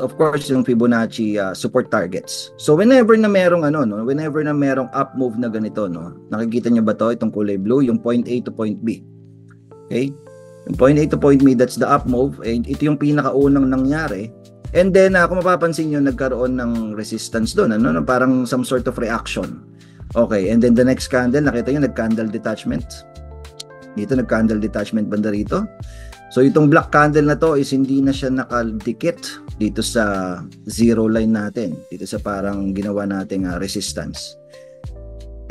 of course, yung Fibonacci support targets. So whenever na merong whenever na merong up move na ganito, no, nakikita niyo ba to, itong kulay blue, yung point A to point B. Okay? Yung point A to point B, that's the up move, and ito yung pinakaunang nangyari. And then kung mapapansin niyo, nagkaroon ng resistance doon, parang some sort of reaction. Okay, and then the next candle, nakita niyo nag-candle detachment. Dito nag-candle detachment banda rito. So itong black candle na to is hindi na siya nakadikit dito sa zero line natin, dito sa parang ginawa nating resistance.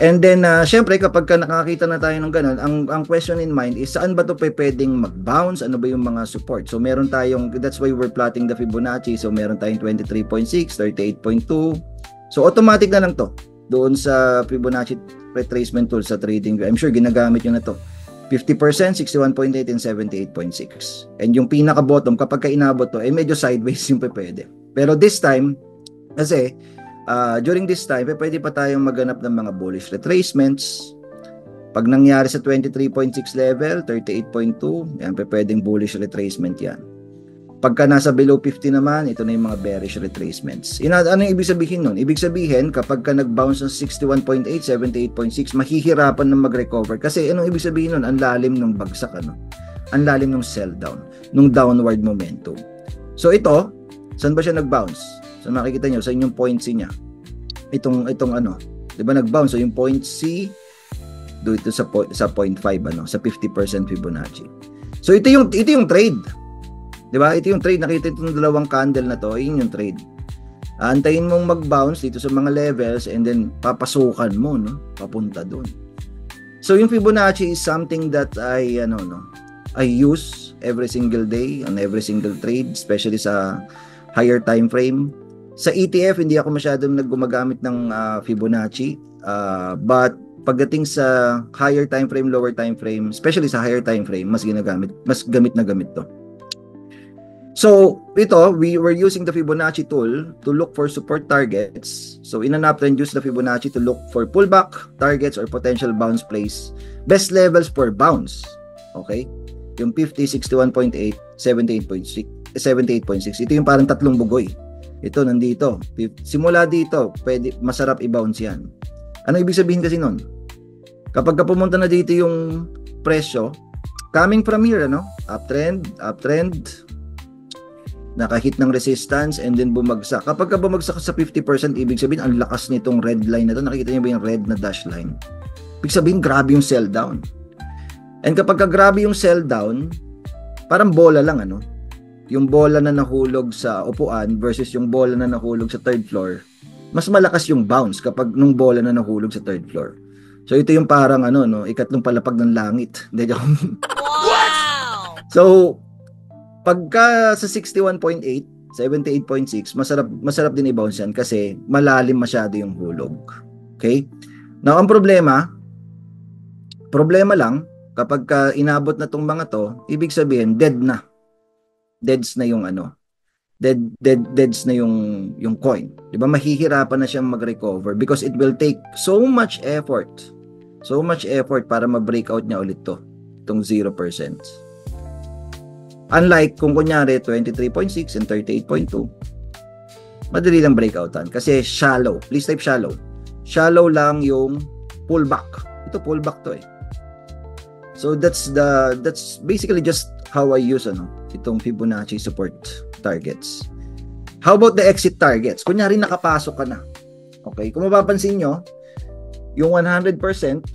And then syempre kapag nakakita na tayo ng ganun, ang question in mind is saan ba to pwedeng mag-bounce, ano ba yung mga support. So meron tayong, that's why we're plotting the Fibonacci. So meron tayong 23.6, 38.2. So automatic na lang to doon sa Fibonacci retracement tool sa trading. I'm sure ginagamit nyo na to. 50%, 61.8 and 78.6. And yung pinaka-bottom, kapag inabot to, medyo sideways yung pwede. Pero this time, kasi, during this time, pwede pa tayong maghanap ng mga bullish retracements. Pag nangyari sa 23.6 level, 38.2, yan, pwedeng bullish retracement yan. Pagka nasa below 50 naman, ito na yung mga bearish retracements. Ano yung ibig sabihin nun? Ibig sabihin, kapag ka nag-bounce ng 61.8, 78.6, mahihirapan na mag-recover. Kasi anong ibig sabihin nun? Ang lalim ng bagsak, ang lalim ng sell down, ng downward momentum. So ito, saan ba siya nag-bounce? So makikita nyo, sa inyong point C niya. Itong di ba nag-bounce? So yung point C, dito sa point 5, sa 50% Fibonacci. So ito yung trade. Diba? Ito yung trade. Nakita itong dalawang candle na to. Yun yung trade. Antayin mong mag-bounce dito sa mga levels and then papasukan mo, no? Papunta doon. So yung Fibonacci is something that I use every single day on every single trade, especially sa higher time frame. Sa ETF, hindi ako masyadong naggumagamit ng Fibonacci. But pagdating sa higher time frame, lower time frame, especially sa higher time frame, mas gamit na gamit to. So, ito, we were using the Fibonacci tool to look for support targets. So, in an uptrend, use the Fibonacci to look for pullback targets or potential bounce plays. Best levels for bounce. Okay? Yung 50, 61.8, 78.6. Ito yung parang tatlong bugoy. Ito, nandito. Simula dito, masarap i-bounce yan. Ano ibig sabihin kasi nun? Kapag pumunta na dito yung presyo, coming from here, uptrend, nakahit ng resistance and then bumagsak. Kapag bumagsak sa 50%, ibig sabihin ang lakas nitong red line na to. Nakikita niyo ba yung red na dash line? Ibig sabihin grabe yung sell down. And kapag grabe yung sell down, parang bola lang, yung bola na nahulog sa upuan versus yung bola na nahulog sa third floor, mas malakas yung bounce kapag nung bola na nahulog sa third floor. So ito yung parang ikatlong palapag ng langit. Wow! So pagka sa 61.8, 78.6, masarap din i-bounce yan kasi malalim masyado yung hulog. Okay? Now, ang problema lang, kapag inabot na tong mga to, ibig sabihin, deads na yung deads na yung coin. Diba? Mahihirapan na siyang mag-recover because it will take so much effort para ma-breakout niya ulit itong 0%. Unlike kung kunyari 23.6 and 38.2, madali lang breakoutan kasi shallow. Please type shallow. Shallow lang yung pullback. Ito pullback to . So that's basically just how I use itong Fibonacci support targets. How about the exit targets? Kunyari nakapasok ka na. Okay, kung mapapansin nyo, yung 100%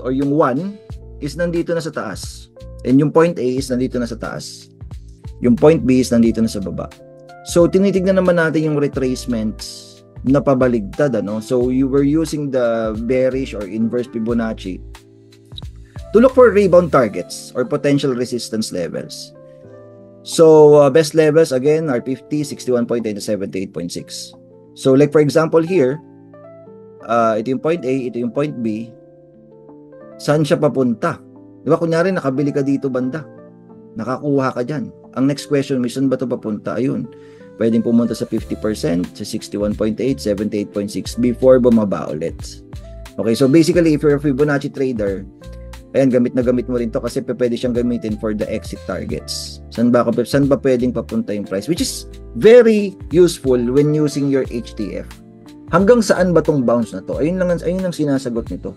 or yung 1 is nandito na sa taas. And yung point A is nandito na sa taas. Yung point B is nandito na sa baba. So, tinitignan naman natin yung retracements na pabaligtad. So, you were using the bearish or inverse Fibonacci to look for rebound targets or potential resistance levels. So, best levels, again, are 50, 61.8, and 78.6. So, like for example here, ito yung point A, ito yung point B. Saan siya papunta? Diba, kunyari, nakabili ka dito banda. Nakakuha ka dyan. Ang next question, saan ba ito papunta? Ayun. Pwedeng pumunta sa 50%, sa 61.8, 78.6 before bumaba ulit. Okay, so basically, if you're a Fibonacci trader, Ayan, gamit na gamit mo rin to kasi pwede siyang gamitin for the exit targets. Saan ba pwedeng papunta yung price? Which is very useful when using your HTF. Hanggang saan ba tong bounce na to? Ayun lang sinasagot nito.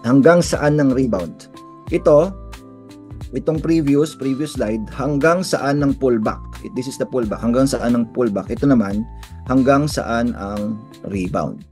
Hanggang saan ng rebound? Itong previous slide, hanggang saan ng pullback. This is the pullback. Hanggang saan ng pullback. Ito naman, hanggang saan ang rebound.